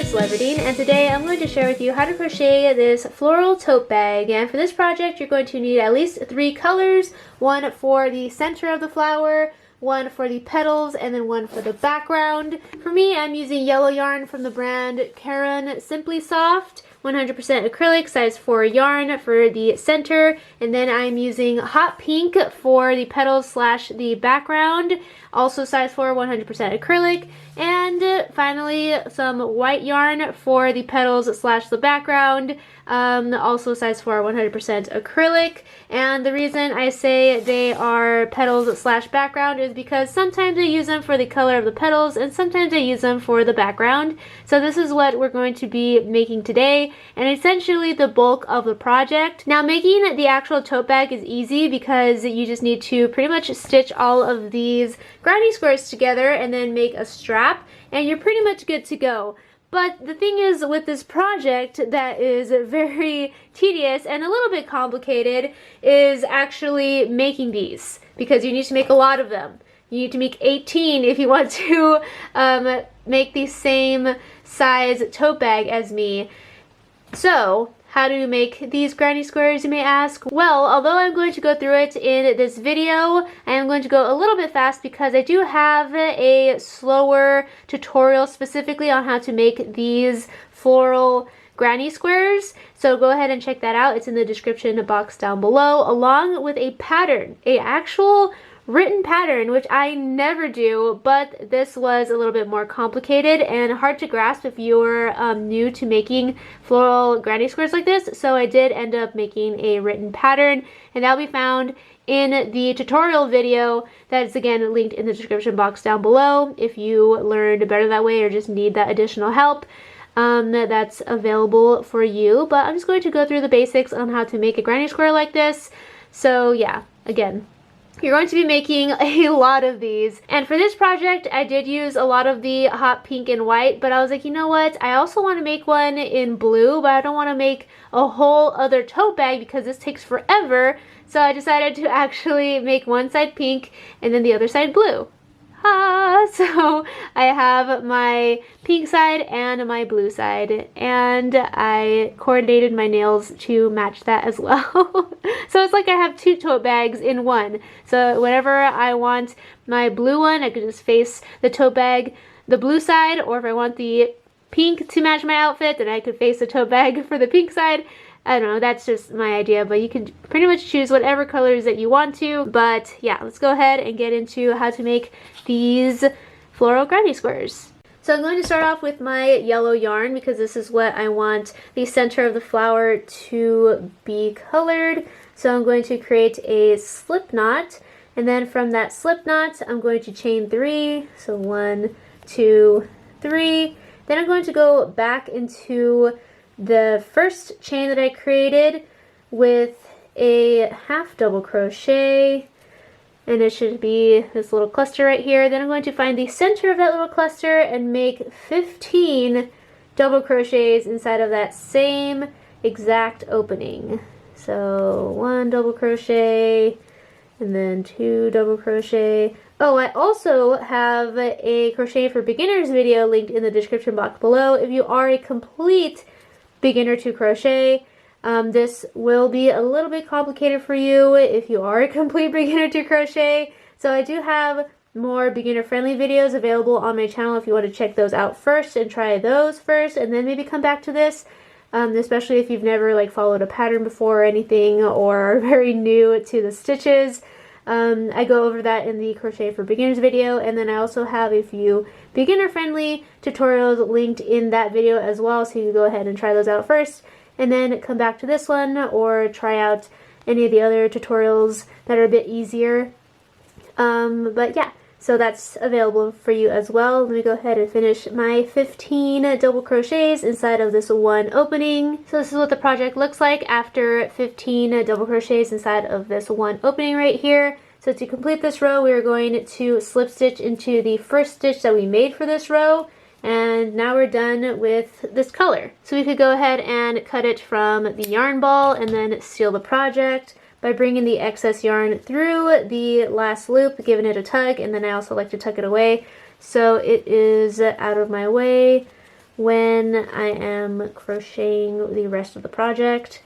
it's Everdeen, and today I'm going to share with you how to crochet this floral tote bag. And for this project you're going to need at least 3 colors, one for the center of the flower, one for the petals, and then one for the background. For me, I'm using yellow yarn from the brand Caron Simply Soft, 100% acrylic, size 4 yarn for the center, and then I'm using hot pink for the petals slash the background, also size 4, 100% acrylic, and finally some white yarn for the petals slash the background, also size 4, 100% acrylic. And the reason I say they are petals slash background is because sometimes I use them for the color of the petals and sometimes I use them for the background. So this is what we're going to be making today, and essentially the bulk of the project. Now, making the actual tote bag is easy because you just need to pretty much stitch all of these granny squares together and then make a strap, and you're pretty much good to go. But the thing is with this project that is very tedious and a little bit complicated is actually making these, because you need to make a lot of them. You need to make 18 if you want to make the same size tote bag as me. So, how do you make these granny squares, you may ask? Well, although I'm going to go through it in this video, I am going to go a little bit fast because I do have a slower tutorial specifically on how to make these floral granny squares. So go ahead and check that out. It's in the description box down below, along with a pattern, an actual written pattern, which I never do, but this was a little bit more complicated and hard to grasp if you're new to making floral granny squares like this. So I did end up making a written pattern, and that'll be found in the tutorial video that is again linked in the description box down below if you learned better that way or just need that additional help. That's available for you, but I'm just going to go through the basics on how to make a granny square like this. So yeah, again, you're going to be making a lot of these. And for this project, I did use a lot of the hot pink and white, but I was like, you know what? I also want to make one in blue, but I don't want to make a whole other tote bag because this takes forever. So I decided to actually make one side pink and then the other side blue. So I have my pink side and my blue side, and I coordinated my nails to match that as well. So it's like I have 2 tote bags in one. So whenever I want my blue one, I could just face the tote bag the blue side, or if I want the pink to match my outfit, then I could face the tote bag for the pink side. I don't know, that's just my idea, but you can pretty much choose whatever colors that you want to. But yeah, let's go ahead and get into how to make these floral granny squares. So I'm going to start off with my yellow yarn because this is what I want the center of the flower to be colored. So I'm going to create a slip knot, and then from that slip knot I'm going to chain 3. So 1, 2, 3. Then I'm going to go back into the first chain that I created with a half double crochet, and it should be this little cluster right here. Then I'm going to find the center of that little cluster and make 15 double crochets inside of that same exact opening. So 1 double crochet and then 2 double crochet. Oh, I also have a crochet for beginners video linked in the description box below if you are a complete beginner to crochet. This will be a little bit complicated for you if you are a complete beginner to crochet. So I do have more beginner friendly videos available on my channel if you want to check those out first and try those first and then maybe come back to this, especially if you've never like followed a pattern before or anything, or are very new to the stitches. I go over that in the crochet for beginners video, and then I also have a few beginner friendly tutorials linked in that video as well, so you can go ahead and try those out first and then come back to this one or try out any of the other tutorials that are a bit easier. But yeah, so that's available for you as well. Let me go ahead and finish my 15 double crochets inside of this one opening. So this is what the project looks like after 15 double crochets inside of this one opening right here. So to complete this row, we are going to slip stitch into the first stitch that we made for this row, and now we're done with this color. So we could go ahead and cut it from the yarn ball and then seal the project by bringing the excess yarn through the last loop, giving it a tug, and then I also like to tuck it away so it is out of my way when I am crocheting the rest of the project.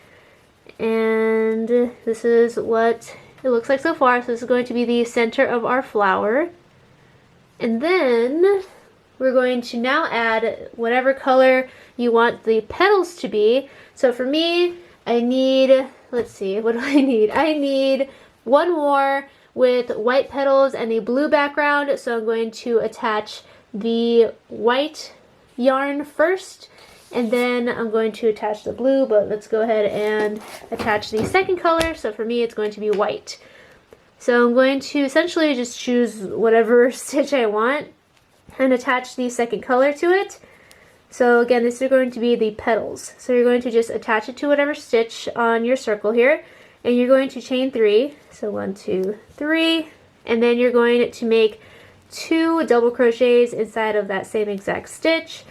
And this is what it looks like so far. So this is going to be the center of our flower. And then we're going to now add whatever color you want the petals to be. So for me, I need, let's see, what do I need? I need one more with white petals and a blue background. So I'm going to attach the white yarn first, and then I'm going to attach the blue, but let's go ahead and attach the second color. So for me, it's going to be white. So I'm going to essentially just choose whatever stitch I want and attach the second color to it. So again, this is going to be the petals. So you're going to just attach it to whatever stitch on your circle here, and you're going to chain 3. So 1, 2, 3, and then you're going to make 2 double crochets inside of that same exact stitch.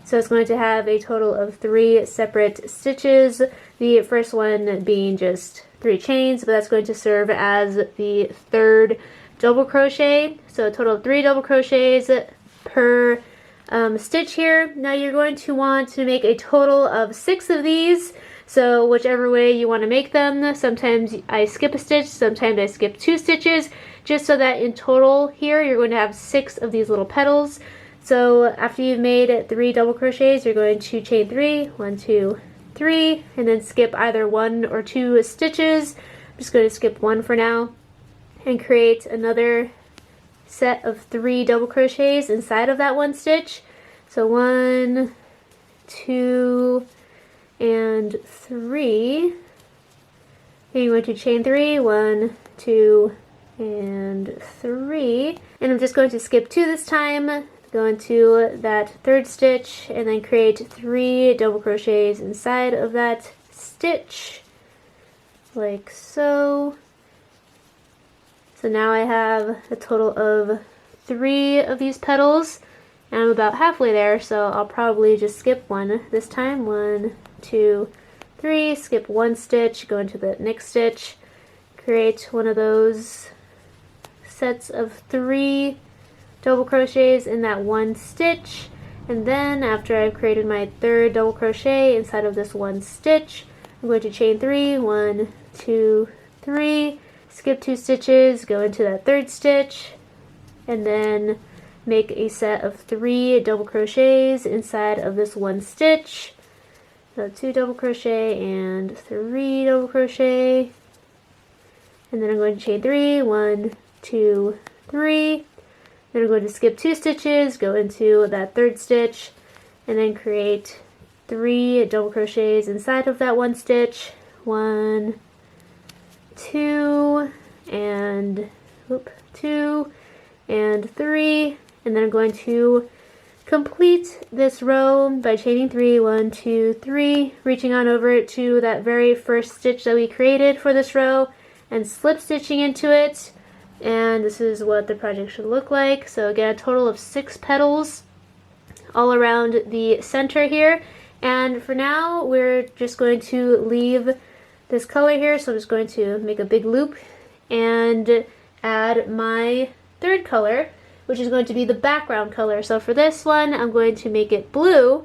So it's going to have a total of 3 separate stitches. The first one being just 3 chains, but that's going to serve as the 3rd double crochet. So a total of 3 double crochets per stitch here. Now you're going to want to make a total of 6 of these. So whichever way you want to make them. Sometimes I skip a stitch, sometimes I skip 2 stitches, just so that in total here you're going to have 6 of these little petals. So after you've made 3 double crochets, you're going to chain 3, 1, 2, 3, and then skip either 1 or 2 stitches. I'm just going to skip 1 for now, and create another set of 3 double crochets inside of that 1 stitch. So 1, 2, and 3. And you're going to chain 3, 1, 2, and 3. And I'm just going to skip 2 this time, go into that 3rd stitch, and then create 3 double crochets inside of that stitch, like so. So now I have a total of 3 of these petals, and I'm about halfway there, so I'll probably just skip 1 this time. 1, 2, 3, skip 1 stitch, go into the next stitch, create one of those sets of 3 double crochets in that 1 stitch, and then after I've created my 3rd double crochet inside of this 1 stitch, I'm going to chain 3, 1, 2, 3, skip 2 stitches, go into that 3rd stitch, and then make a set of 3 double crochets inside of this 1 stitch. So 2 double crochet and 3 double crochet, and then I'm going to chain 3, 1, 2, 3. Then I'm going to skip 2 stitches, go into that 3rd stitch, and then create 3 double crochets inside of that 1 stitch. 1, 2, and 2, and 3. And then I'm going to complete this row by chaining 3, 1, 2, 3, reaching on over to that very first stitch that we created for this row, and slip stitching into it. And this is what the project should look like. So again, a total of 6 petals all around the center here. And for now, we're just going to leave this color here. So I'm just going to make a big loop and add my 3rd color, which is going to be the background color. So for this one, I'm going to make it blue.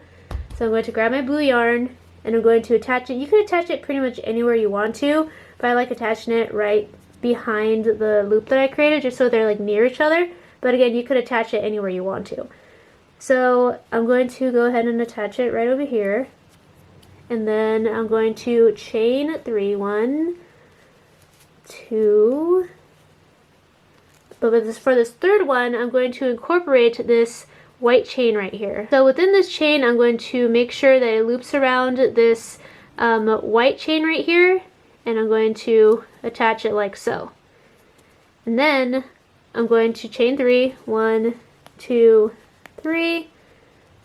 So I'm going to grab my blue yarn, and I'm going to attach it. You can attach it pretty much anywhere you want to, but I like attaching it right behind the loop that I created, just so they're like near each other. But again, you could attach it anywhere you want to. So I'm going to go ahead and attach it right over here, and then I'm going to chain 3, 1, 2. But for this 3rd one, I'm going to incorporate this white chain right here. So within this chain, I'm going to make sure that it loops around this white chain right here, and I'm going to attach it like so. And then I'm going to chain 3, 1, 2, 3,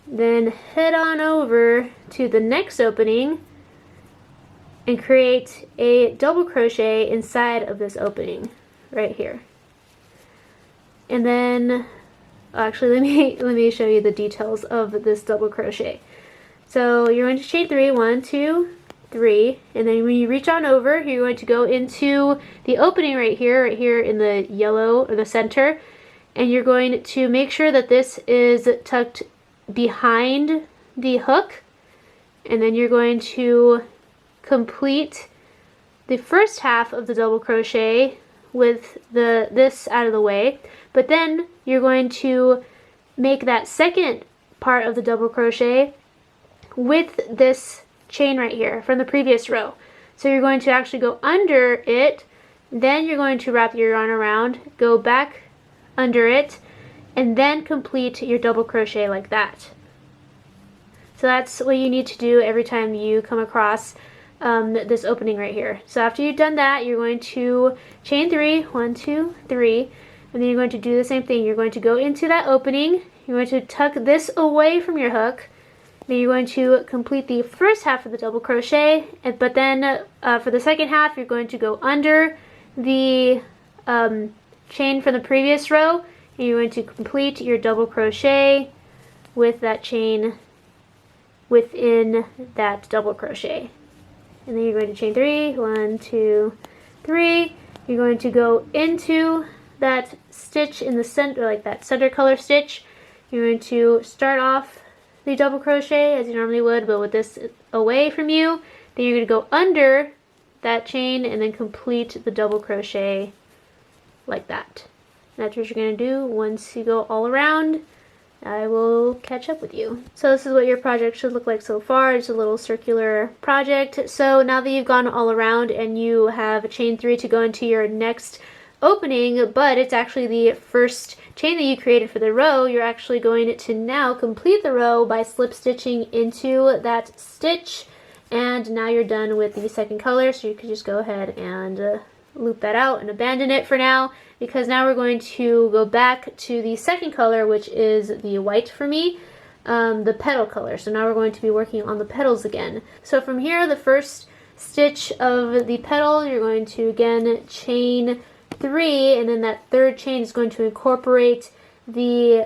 then head on over to the next opening and create a double crochet inside of this opening right here. And then actually let me show you the details of this double crochet. So you're going to chain 3, 1, 2, 3, and then when you reach on over, you're going to go into the opening right here in the yellow or the center, and you're going to make sure that this is tucked behind the hook, and then you're going to complete the first half of the double crochet with this out of the way, but then you're going to make that second part of the double crochet with this chain right here from the previous row. So you're going to actually go under it, then you're going to wrap your yarn around, go back under it, and then complete your double crochet like that. So that's what you need to do every time you come across this opening right here. So after you've done that, you're going to chain 3, 1, 2, 3, and then you're going to do the same thing. You're going to go into that opening, you're going to tuck this away from your hook, then you're going to complete the first half of the double crochet, but then for the second half, you're going to go under the chain from the previous row, and you're going to complete your double crochet with that chain within that double crochet. And then you're going to chain 3, 1, 2, 3. You're going to go into that stitch in the center, like that center color stitch. You're going to start off the double crochet as you normally would, but with this away from you. Then you're going to go under that chain and then complete the double crochet like that. And that's what you're going to do once you go all around. I will catch up with you. So this is what your project should look like so far. It's a little circular project. So now that you've gone all around and you have chain 3 to go into your next opening, but it's actually the first chain that you created for the row, you're actually going to now complete the row by slip stitching into that stitch, and now you're done with the second color. So you can just go ahead and loop that out and abandon it for now, because now we're going to go back to the second color, which is the white for me, the petal color. So now we're going to be working on the petals again. So from here, the first stitch of the petal, you're going to again chain 3, and then that third chain is going to incorporate the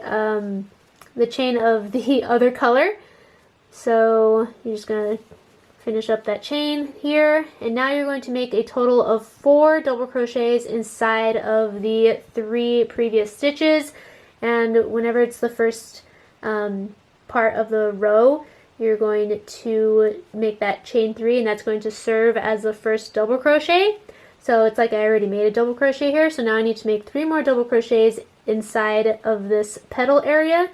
chain of the other color. So you're just going to finish up that chain here, and now you're going to make a total of 4 double crochets inside of the 3 previous stitches. And whenever it's the first part of the row, you're going to make that chain 3, and that's going to serve as the first double crochet. So it's like I already made a double crochet here, so now I need to make 3 more double crochets inside of this petal area.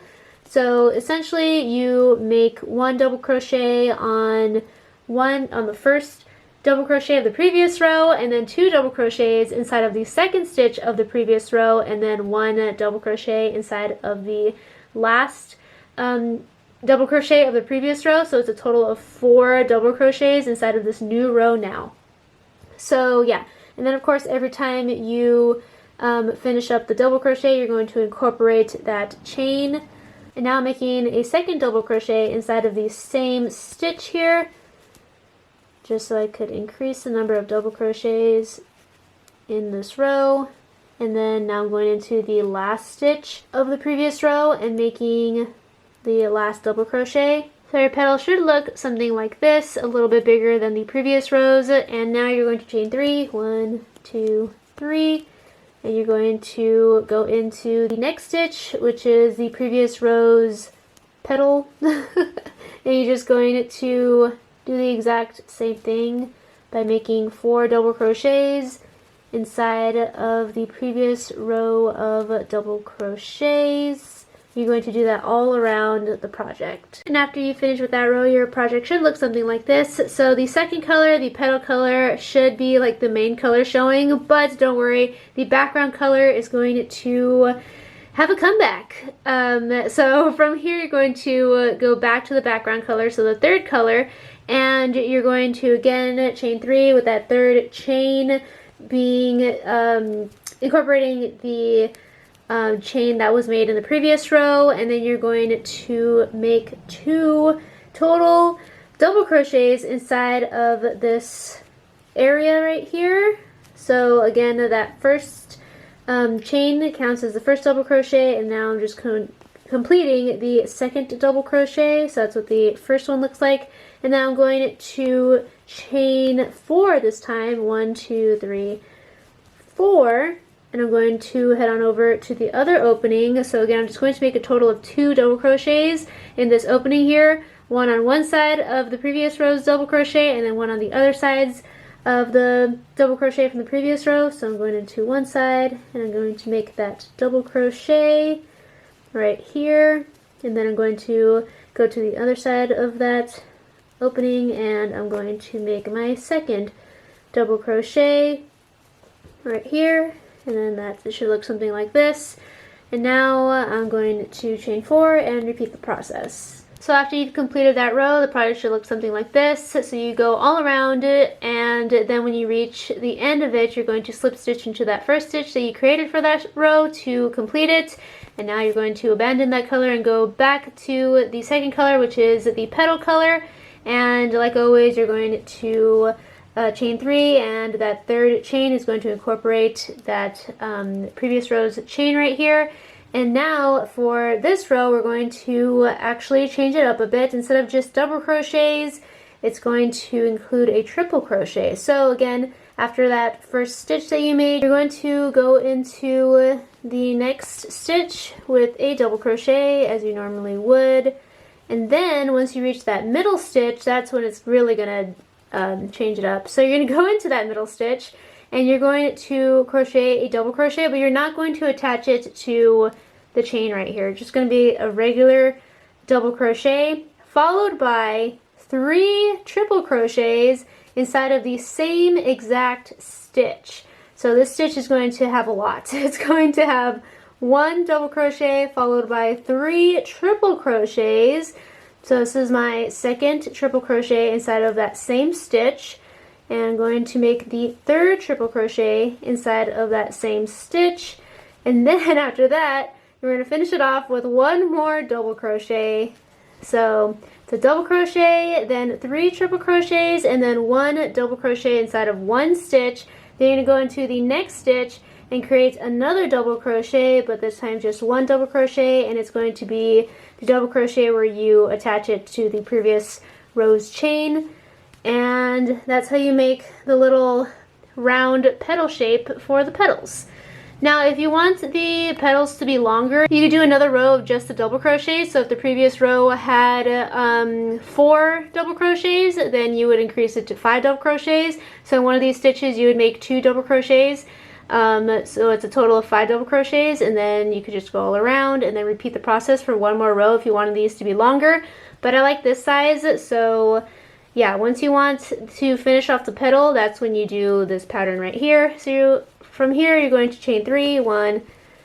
So essentially you make 1 double crochet on the first double crochet of the previous row, and then 2 double crochets inside of the second stitch of the previous row, and then 1 double crochet inside of the last double crochet of the previous row. So it's a total of 4 double crochets inside of this new row now. So yeah, and then of course every time you finish up the double crochet, you're going to incorporate that chain. And now I'm making a second double crochet inside of the same stitch here, just so I could increase the number of double crochets in this row. And then now I'm going into the last stitch of the previous row and making the last double crochet. So your petal should look something like this, a little bit bigger than the previous rows. And now you're going to chain 3, 1, 2, 3, and you're going to go into the next stitch, which is the previous row's petal. And you're just going to do the exact same thing by making 4 double crochets inside of the previous row of double crochets. You're going to do that all around the project. And after you finish with that row, your project should look something like this. So the second color, the petal color, should be like the main color showing, but don't worry, the background color is going to have a comeback. So from here you're going to go back to the background color, so the third color, and you're going to again chain 3 with that third chain being incorporating the chain that was made in the previous row, and then you're going to make 2 total double crochets inside of this area right here. So again, that first chain counts as the first double crochet, and now I'm just completing the second double crochet. So that's what the first one looks like. And now I'm going to chain 4 this time, 1, 2, 3, 4, and I'm going to head on over to the other opening. So again, I'm just going to make a total of 2 double crochets in this opening here, one on one side of the previous row's double crochet and then one on the other sides of the double crochet from the previous row. So I'm going into one side and I'm going to make that double crochet right here, and then I'm going to go to the other side of that opening and I'm going to make my second double crochet right here, and then that should look something like this. And now I'm going to chain 4 and repeat the process. So after you've completed that row, the project should look something like this. So you go all around it, and then when you reach the end of it, you're going to slip stitch into that first stitch that you created for that row to complete it. And now you're going to abandon that color and go back to the second color, which is the petal color. And like always, you're going to chain 3, and that third chain is going to incorporate that previous row's chain right here. And now for this row, we're going to actually change it up a bit. Instead of just double crochets, it's going to include a triple crochet. So again, after that first stitch that you made, you're going to go into the next stitch with a double crochet as you normally would. And then once you reach that middle stitch, that's when it's really going to change it up. So you're going to go into that middle stitch and you're going to crochet a double crochet, but you're not going to attach it to the chain right here. It's just going to be a regular double crochet followed by 3 triple crochets inside of the same exact stitch. So this stitch is going to have a lot. It's going to have 1 double crochet followed by 3 triple crochets. So this is my second triple crochet inside of that same stitch, and I'm going to make the 3rd triple crochet inside of that same stitch, and then after that we're going to finish it off with 1 more double crochet. So it's a double crochet, then 3 triple crochets, and then 1 double crochet inside of 1 stitch. Then you're going to go into the next stitch and create another double crochet, but this time just 1 double crochet, and it's going to be the double crochet where you attach it to the previous row's chain. And that's how you make the little round petal shape for the petals. Now if you want the petals to be longer, you could do another row of just the double crochets. So if the previous row had 4 double crochets, then you would increase it to 5 double crochets. So in one of these stitches you would make 2 double crochets. So it's a total of 5 double crochets, and then you could just go all around and then repeat the process for 1 more row if you wanted these to be longer. But I like this size, so yeah, once you want to finish off the petal, that's when you do this pattern right here. So from here you're going to chain 3, 1,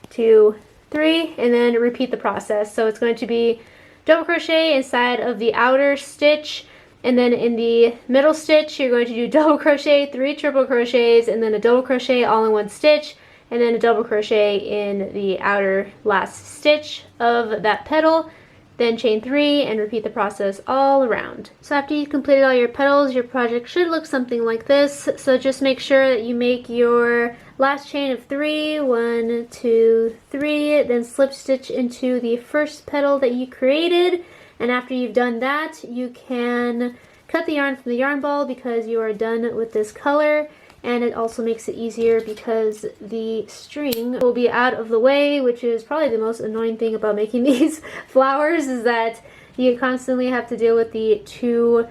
2, 3, and then repeat the process. So it's going to be double crochet inside of the outer stitch, and then in the middle stitch you're going to do double crochet, 3 triple crochets, and then a double crochet all in 1 stitch, and then a double crochet in the outer last stitch of that petal. Then chain 3 and repeat the process all around. So after you've completed all your petals, your project should look something like this. So just make sure that you make your last chain of 3, 1, 2, 3, then slip stitch into the first petal that you created. And after you've done that, you can cut the yarn from the yarn ball because you are done with this color. And it also makes it easier because the string will be out of the way, which is probably the most annoying thing about making these flowers, is that you constantly have to deal with the 2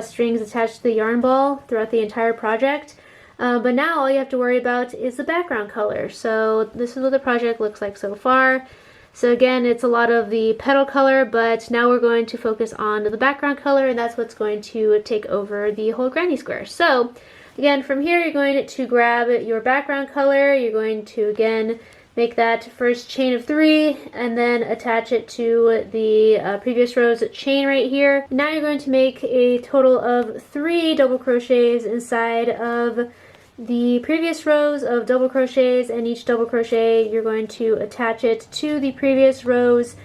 strings attached to the yarn ball throughout the entire project. But now all you have to worry about is the background color. So this is what the project looks like so far. So again, it's a lot of the petal color, but now we're going to focus on the background color, and that's what's going to take over the whole granny square. So again, from here you're going to grab your background color. You're going to again make that first chain of 3 and then attach it to the previous row's chain right here. Now you're going to make a total of 3 double crochets inside of the previous rows of double crochets, and each double crochet you're going to attach it to the previous row's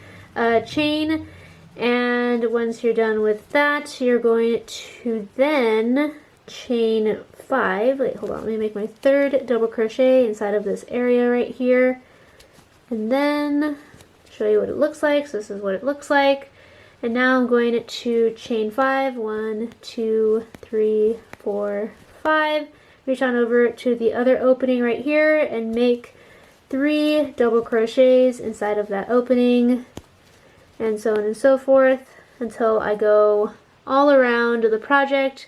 chain. And once you're done with that, you're going to then chain 5. Wait, hold on, let me make my 3rd double crochet inside of this area right here, and then show you what it looks like. So this is what it looks like. And now I'm going to chain 5, 1, 2, 3, 4, 5, reach on over to the other opening right here and make 3 double crochets inside of that opening, and so on and so forth. until I go all around the project,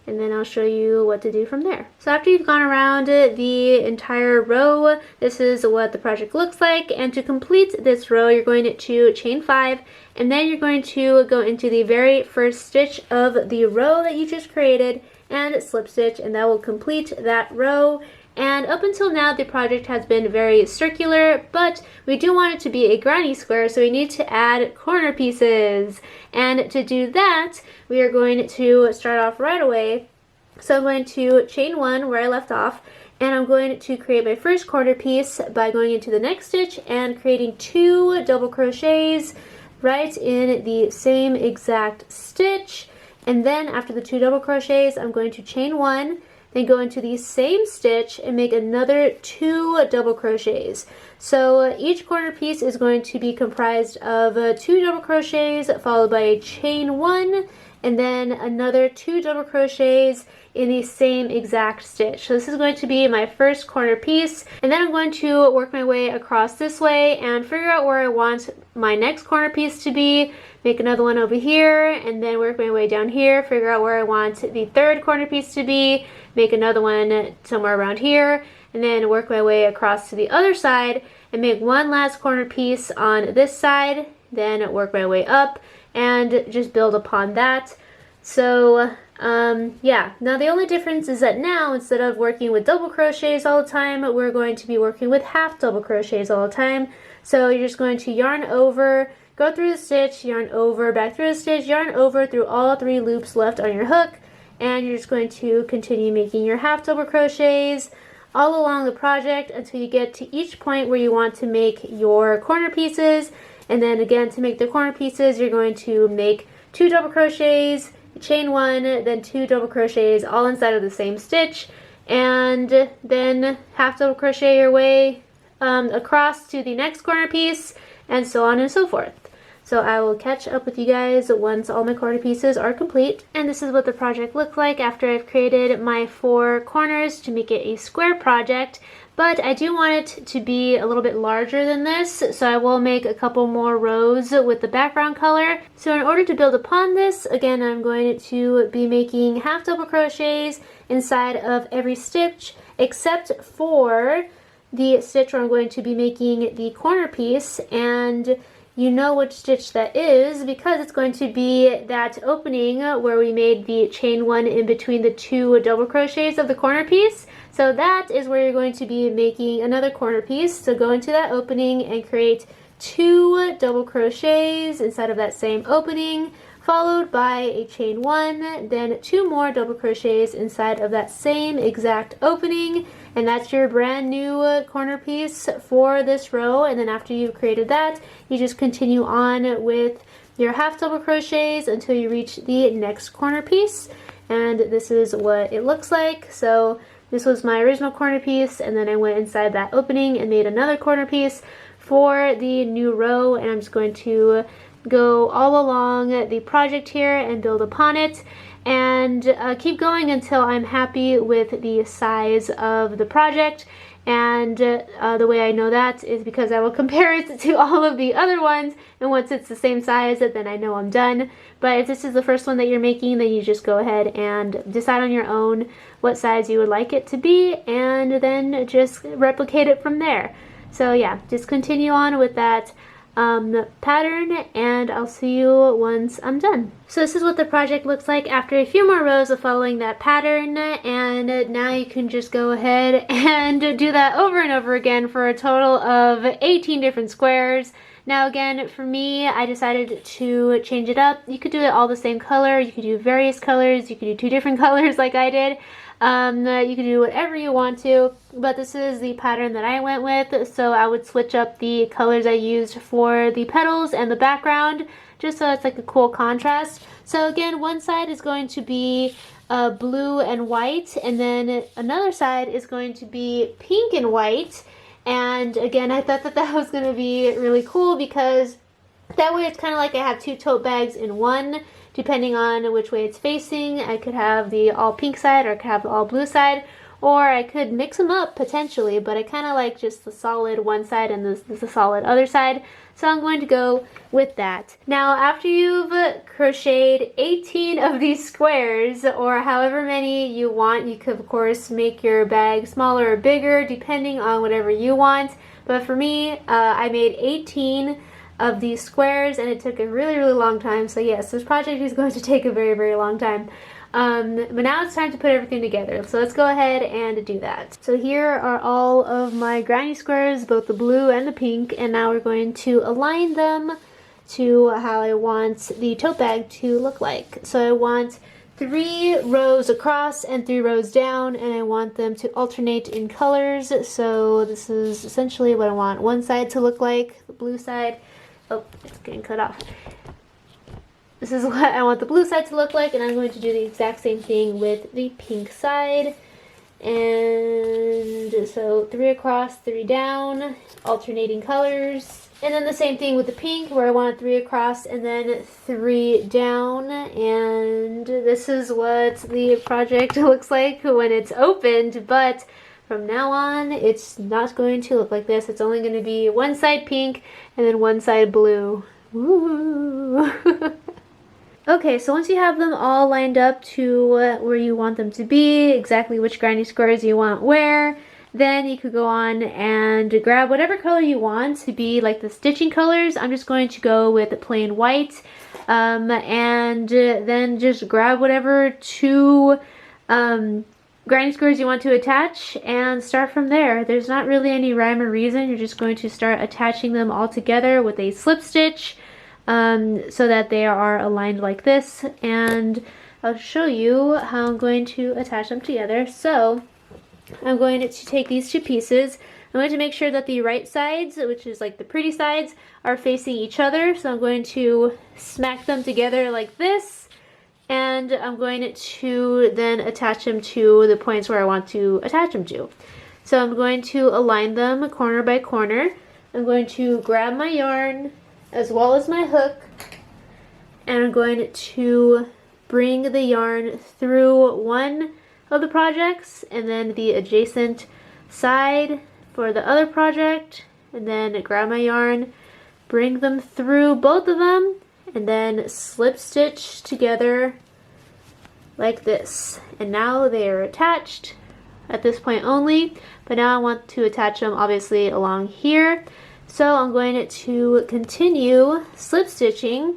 and then I'll show you what to do from there. So after you've gone around the entire row, this is what the project looks like. And to complete this row, you're going to chain 5, and then you're going to go into the very first stitch of the row that you just created and slip stitch, and that will complete that row. And up until now, the project has been very circular, but we do want it to be a granny square, so we need to add corner pieces. And to do that, we are going to start off right away. So I'm going to chain 1 where I left off, and I'm going to create my first corner piece by going into the next stitch and creating 2 double crochets right in the same exact stitch. And then after the 2 double crochets, I'm going to chain 1, then go into the same stitch and make another 2 double crochets. So each corner piece is going to be comprised of 2 double crochets followed by a chain 1, and then another 2 double crochets in the same exact stitch. So this is going to be my first corner piece, and then I'm going to work my way across this way and figure out where I want my next corner piece to be, make another one over here, and then work my way down here, figure out where I want the third corner piece to be, make another one somewhere around here, and then work my way across to the other side and make one last corner piece on this side, then work my way up and just build upon that. So yeah, now the only difference is that now instead of working with double crochets all the time, we're going to be working with half double crochets all the time. So you're just going to yarn over, go through the stitch, yarn over, back through the stitch, yarn over through all 3 loops left on your hook, and you're just going to continue making your half double crochets all along the project until you get to each point where you want to make your corner pieces. And then again, to make the corner pieces, you're going to make 2 double crochets, chain 1, then 2 double crochets all inside of the same stitch, and then half double crochet your way across to the next corner piece, and so on and so forth. So I will catch up with you guys once all my corner pieces are complete. And this is what the project looks like after I've created my 4 corners to make it a square project. But I do want it to be a little bit larger than this, so I will make a couple more rows with the background color. So in order to build upon this, again, I'm going to be making half double crochets inside of every stitch, except for the stitch where I'm going to be making the corner piece. And you know which stitch that is because it's going to be that opening where we made the chain 1 in between the 2 double crochets of the corner piece. So that is where you're going to be making another corner piece. So go into that opening and create 2 double crochets inside of that same opening, followed by a chain 1, then 2 more double crochets inside of that same exact opening, and that's your brand new corner piece for this row. And then after you've created that, you just continue on with your half double crochets until you reach the next corner piece. And this is what it looks like. So this was my original corner piece, and then I went inside that opening and made another corner piece for the new row, and I'm just going to go all along the project here and build upon it, and keep going until I'm happy with the size of the project. And the way I know that is because I will compare it to all of the other ones, and once it's the same size, then I know I'm done. But if this is the first one that you're making, then you just go ahead and decide on your own what size you would like it to be, and then just replicate it from there. So yeah, just continue on with that pattern, and I'll see you once I'm done. So this is what the project looks like after a few more rows of following that pattern, and now you can just go ahead and do that over and over again for a total of 18 different squares. Now again, for me, I decided to change it up. You could do it all the same color, you could do various colors, you could do 2 different colors like I did. You can do whatever you want to, but this is the pattern that I went with, so I would switch up the colors I used for the petals and the background, just so it's like a cool contrast. So again, one side is going to be blue and white, and then another side is going to be pink and white. And again, I thought that was going to be really cool because that way it's kind of like I have 2 tote bags in one. Depending on which way it's facing, I could have the all pink side or I could have the all blue side. or I could mix them up potentially, but I kind of like just the solid one side and the solid other side. So I'm going to go with that. Now, after you've crocheted 18 of these squares, or however many you want, you could of course make your bag smaller or bigger depending on whatever you want. But for me, I made 18 of these squares and it took a really, really long time. So yes, this project is going to take a very, very long time. But now it's time to put everything together. So let's go ahead and do that. So here are all of my granny squares, both the blue and the pink, and now we're going to align them to how I want the tote bag to look like. So I want 3 rows across and 3 rows down, and I want them to alternate in colors. So this is essentially what I want one side to look like, the blue side. Oh, it's getting cut off. This is what I want the blue side to look like, and I'm going to do the exact same thing with the pink side. And so 3 across, 3 down, alternating colors. And then the same thing with the pink, where I want 3 across and then 3 down. And this is what the project looks like when it's opened, but from now on, it's not going to look like this. It's only going to be one side pink and then one side blue. Woo! Okay, so once you have them all lined up to where you want them to be, exactly which granny squares you want where, then you could go on and grab whatever color you want to be like the stitching colors. I'm just going to go with plain white, and then just grab whatever 2 granny squares you want to attach and start from there. There's not really any rhyme or reason. You're just going to start attaching them all together with a slip stitch. So that they are aligned like this, and I'll show you how I'm going to attach them together. So I'm going to take these 2 pieces. I'm going to make sure that the right sides, which is like the pretty sides, are facing each other. So I'm going to smack them together like this, and I'm going to then attach them to the points where I want to attach them to. So I'm going to align them corner by corner. I'm going to grab my yarn as well as my hook, and I'm going to bring the yarn through one of the projects and then the adjacent side for the other project, and then grab my yarn, bring them through both of them, and then slip stitch together like this. And now they are attached at this point only, but now I want to attach them obviously along here. So I'm going to continue slip stitching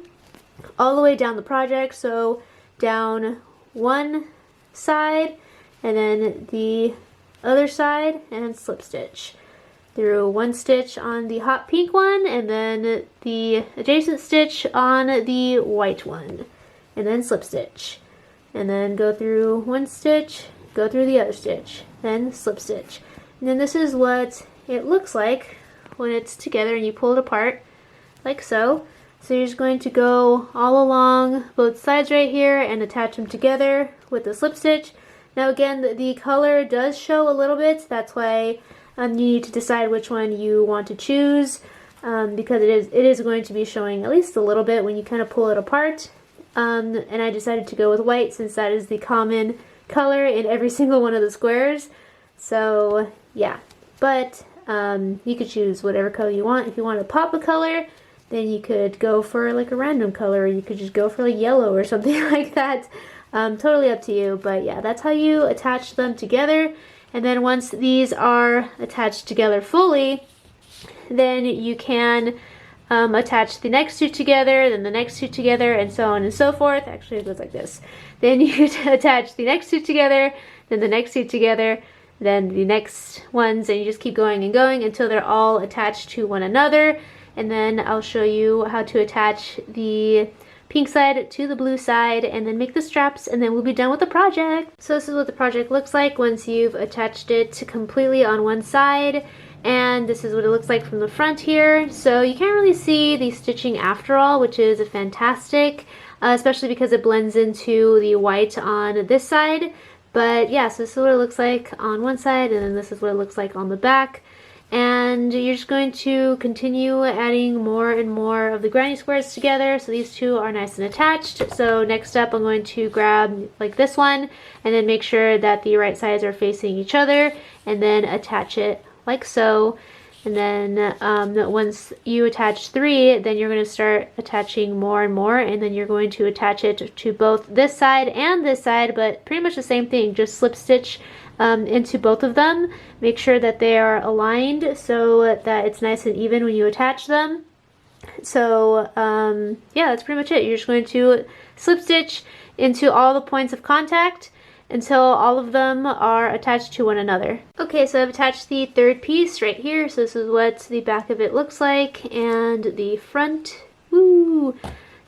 all the way down the project. So down one side and then the other side, and slip stitch through one stitch on the hot pink one and then the adjacent stitch on the white one, and then slip stitch, and then go through one stitch, go through the other stitch, then slip stitch. And then this is what it looks like when it's together and you pull it apart like so. So you're just going to go all along both sides right here and attach them together with the slip stitch. Now again, the color does show a little bit. That's why you need to decide which one you want to choose, because it is going to be showing at least a little bit when you kind of pull it apart. And I decided to go with white since that is the common color in every single one of the squares. So yeah, but you could choose whatever color you want. If you want to pop a color, then you could go for like a random color, or you could just go for like yellow or something like that. Totally up to you, but yeah, that's how you attach them together. And then once these are attached together fully, then you can attach the next 2 together, then the next 2 together, and so on and so forth. Actually, it goes like this. Then you attach the next 2 together, then the next 2 together, then the next ones, and you just keep going and going until they're all attached to one another. And then I'll show you how to attach the pink side to the blue side and then make the straps, and then we'll be done with the project. So this is what the project looks like once you've attached it completely on one side, and this is what it looks like from the front here. So you can't really see the stitching after all, which is fantastic, especially because it blends into the white on this side. But yeah, so this is what it looks like on one side, and then this is what it looks like on the back. And you're just going to continue adding more and more of the granny squares together so these two are nice and attached. So next up I'm going to grab like this one and then make sure that the right sides are facing each other and then attach it like so. And then once you attach 3, then you're going to start attaching more and more, and then you're going to attach it to both this side and this side, but pretty much the same thing. Just slip stitch into both of them. Make sure that they are aligned so that it's nice and even when you attach them. So yeah, that's pretty much it. You're just going to slip stitch into all the points of contact until all of them are attached to one another. Okay, so I've attached the third piece right here. So this is what the back of it looks like and the front. Woo!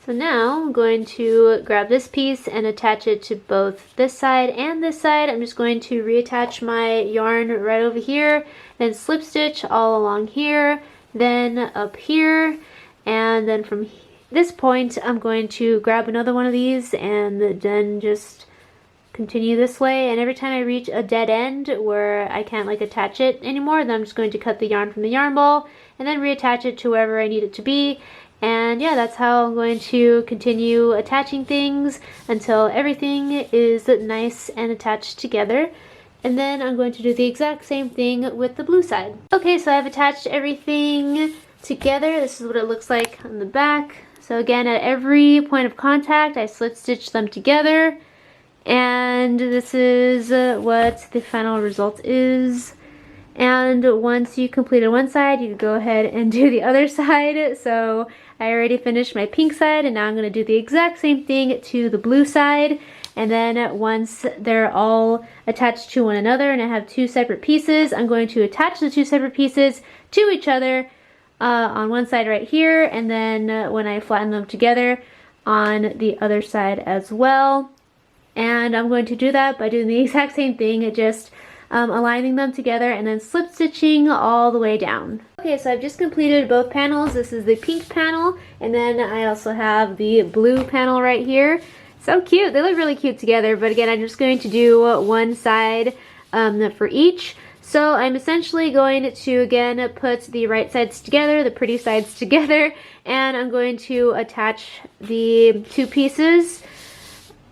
So now I'm going to grab this piece and attach it to both this side and this side. I'm just going to reattach my yarn right over here, then slip stitch all along here, then up here, and then from this point I'm going to grab another one of these and then just continue this way. And every time I reach a dead end where I can't like attach it anymore, then I'm just going to cut the yarn from the yarn ball and then reattach it to wherever I need it to be. And yeah, that's how I'm going to continue attaching things until everything is nice and attached together. And then I'm going to do the exact same thing with the blue side. Okay, so I've attached everything together. This is what it looks like on the back. So again, at every point of contact, I slip stitch them together. And this is what the final result is. And once you completed one side, you go ahead and do the other side. So I already finished my pink side, and now I'm going to do the exact same thing to the blue side. And then once they're all attached to one another and I have 2 separate pieces, I'm going to attach the 2 separate pieces to each other on one side right here, and then when I flatten them together on the other side as well. And I'm going to do that by doing the exact same thing, just aligning them together and then slip stitching all the way down. Okay, so I've just completed both panels. This is the pink panel, and then I also have the blue panel right here. So cute, they look really cute together, but again, I'm just going to do one side for each. So I'm essentially going to again put the right sides together, the pretty sides together, and I'm going to attach the 2 pieces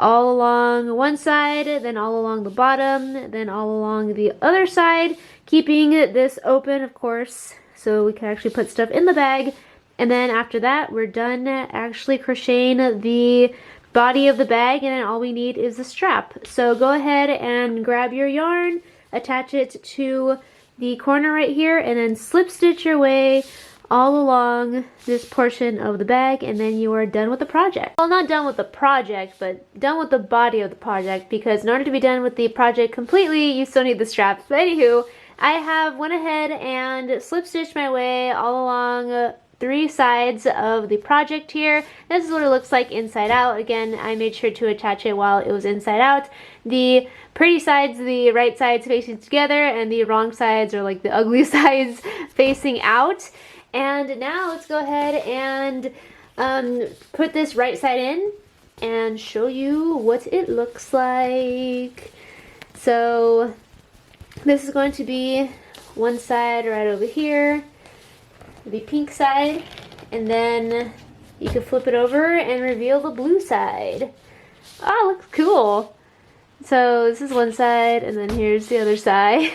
all along one side, then all along the bottom, then all along the other side, keeping this open, of course, so we can actually put stuff in the bag. And then after that, we're done actually crocheting the body of the bag, and then all we need is the strap. So go ahead and grab your yarn, attach it to the corner right here, and then slip stitch your way all along this portion of the bag, and then you are done with the project. Well, not done with the project, but done with the body of the project, because in order to be done with the project completely, you still need the straps. But anywho, I have went ahead and slip stitched my way all along 3 sides of the project here. This is what it looks like inside out. Again, I made sure to attach it while it was inside out. The pretty sides, the right sides facing together, and the wrong sides, or like the ugly sides, facing out. And now let's go ahead and put this right side in and show you what it looks like. So this is going to be one side right over here, the pink side, and then you can flip it over and reveal the blue side. Oh, looks cool. So this is one side, and then here's the other side.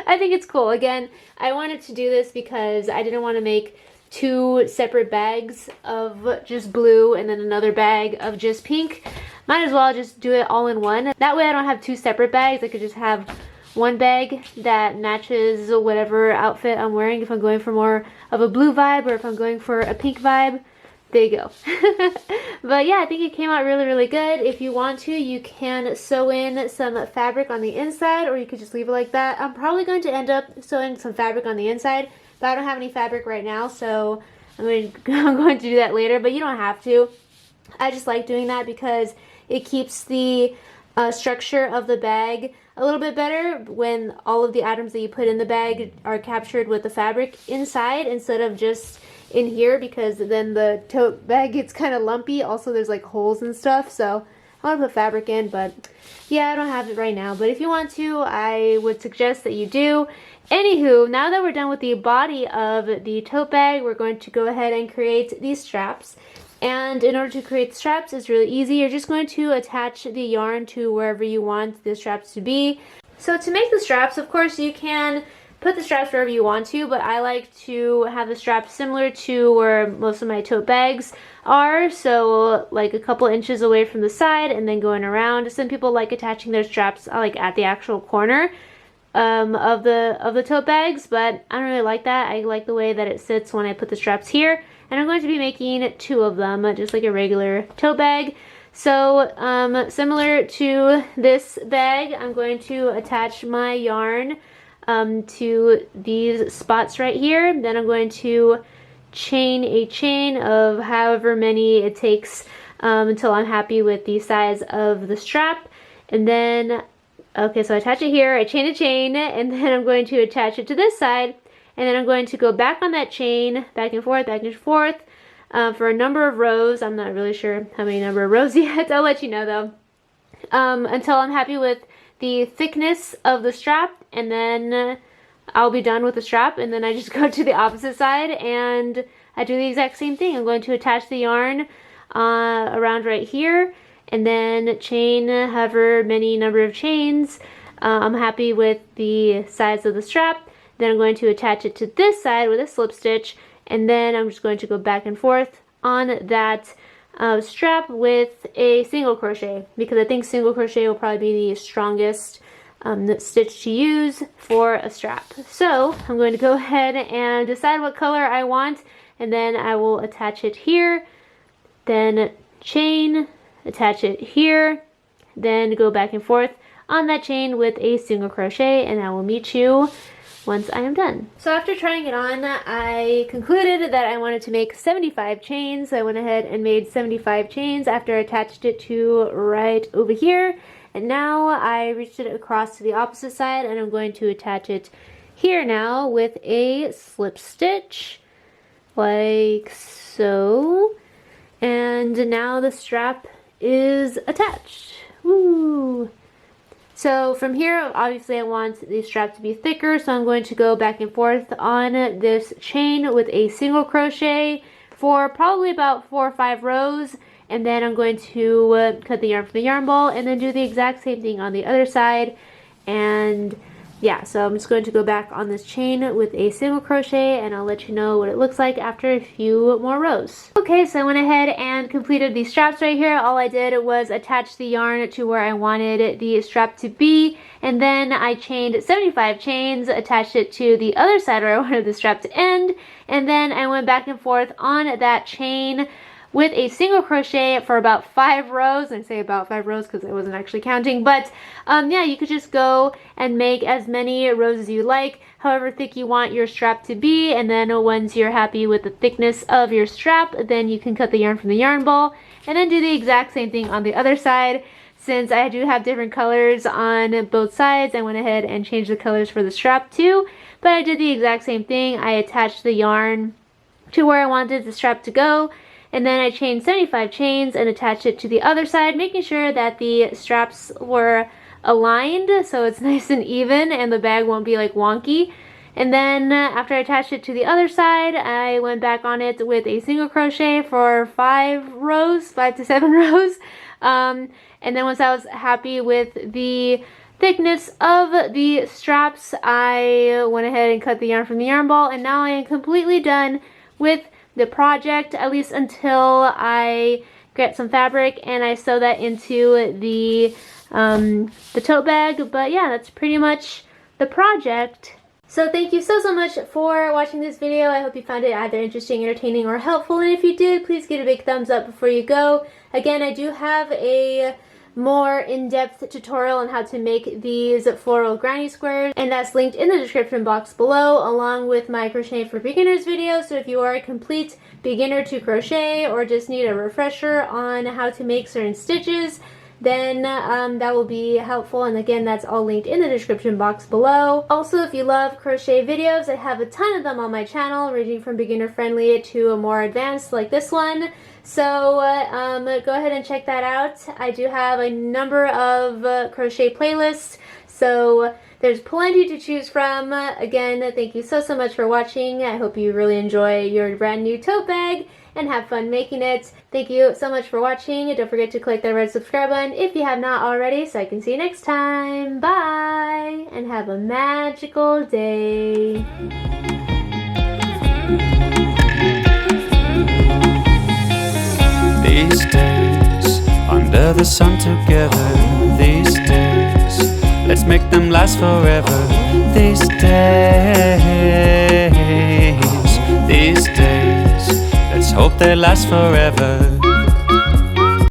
I think it's cool. Again, I wanted to do this because I didn't want to make 2 separate bags of just blue and then another bag of just pink. Might as well just do it all in one. That way I don't have 2 separate bags. I could just have one bag that matches whatever outfit I'm wearing, if I'm going for more of a blue vibe or if I'm going for a pink vibe. There you go. But yeah, I think it came out really, really good. If you want to, you can sew in some fabric on the inside, or you could just leave it like that. I'm probably going to end up sewing some fabric on the inside, but I don't have any fabric right now, so I'm going to do that later, but you don't have to. I just like doing that because it keeps the structure of the bag a little bit better when all of the items that you put in the bag are captured with the fabric inside instead of just in here, because then the tote bag gets kind of lumpy. Also, there's like holes and stuff, so I want to put fabric in, but yeah, I don't have it right now. But if you want to, I would suggest that you do. Anywho, now that we're done with the body of the tote bag, we're going to go ahead and create these straps. And in order to create the straps, it's really easy. You're just going to attach the yarn to wherever you want the straps to be. So to make the straps, of course, you can put the straps wherever you want to, but I like to have the straps similar to where most of my tote bags are, so like a couple inches away from the side and then going around. Some people like attaching their straps like at the actual corner of the tote bags, but I don't really like that. I like the way that it sits when I put the straps here, and I'm going to be making 2 of them, just like a regular tote bag. So similar to this bag, I'm going to attach my yarn to these spots right here. Then I'm going to chain a chain of however many it takes until I'm happy with the size of the strap. And then, okay, so I attach it here, I chain a chain, and then I'm going to attach it to this side, and then I'm going to go back on that chain, back and forth, for a number of rows. I'm not really sure how many number of rows yet. I'll let you know though. Until I'm happy with the thickness of the strap, and then I'll be done with the strap, and then I just go to the opposite side and I do the exact same thing. I'm going to attach the yarn around right here, and then chain however many number of chains. I'm happy with the size of the strap. Then I'm going to attach it to this side with a slip stitch, and then I'm just going to go back and forth on that strap with a single crochet, because I think single crochet will probably be the strongest stitch to use for a strap. So I'm going to go ahead and decide what color I want, and then I will attach it here, then chain, attach it here, then go back and forth on that chain with a single crochet, and I will meet you once I am done. So after trying it on, I concluded that I wanted to make 75 chains. So I went ahead and made 75 chains after I attached it to right over here. And now I reached it across to the opposite side, and I'm going to attach it here now with a slip stitch, like so. And now the strap is attached. Woo! So from here, obviously I want the strap to be thicker, so I'm going to go back and forth on this chain with a single crochet for probably about 4 or 5 rows, and then I'm going to cut the yarn from the yarn ball and then do the exact same thing on the other side. And yeah, so I'm just going to go back on this chain with a single crochet, and I'll let you know what it looks like after a few more rows. Okay, so I went ahead and completed these straps right here. All I did was attach the yarn to where I wanted the strap to be, and then I chained 75 chains, attached it to the other side where I wanted the strap to end, and then I went back and forth on that chain with a single crochet for about 5 rows. I say about 5 rows because I wasn't actually counting, but yeah, you could just go and make as many rows as you like, however thick you want your strap to be, and then once you're happy with the thickness of your strap, then you can cut the yarn from the yarn ball and then do the exact same thing on the other side. Since I do have different colors on both sides, I went ahead and changed the colors for the strap too, but I did the exact same thing. I attached the yarn to where I wanted the strap to go, and then I chained 75 chains and attached it to the other side, making sure that the straps were aligned so it's nice and even and the bag won't be like wonky. And then after I attached it to the other side, I went back on it with a single crochet for 5 to 7 rows. And then once I was happy with the thickness of the straps, I went ahead and cut the yarn from the yarn ball, and now I am completely done with the project, at least until I get some fabric and I sew that into the tote bag. But yeah, that's pretty much the project. So thank you so much for watching this video. I hope you found it either interesting, entertaining, or helpful, and if you did, please give it a big thumbs up before you go. Again, I do have a more in-depth tutorial on how to make these floral granny squares, and that's linked in the description box below, along with my crochet for beginners video. So if you are a complete beginner to crochet or just need a refresher on how to make certain stitches, then that will be helpful, and again, that's all linked in the description box below. Also, if you love crochet videos, I have a ton of them on my channel, ranging from beginner friendly to a more advanced like this one. So go ahead and check that out. I do have a number of crochet playlists, so there's plenty to choose from. Again, thank you so much for watching. I hope you really enjoy your brand new tote bag and have fun making it. Thank you so much for watching. Don't forget to click that red subscribe button if you have not already, so I can see you next time. Bye, and have a magical day. These days, under the sun together. These days, let's make them last forever. These days, let's hope they last forever.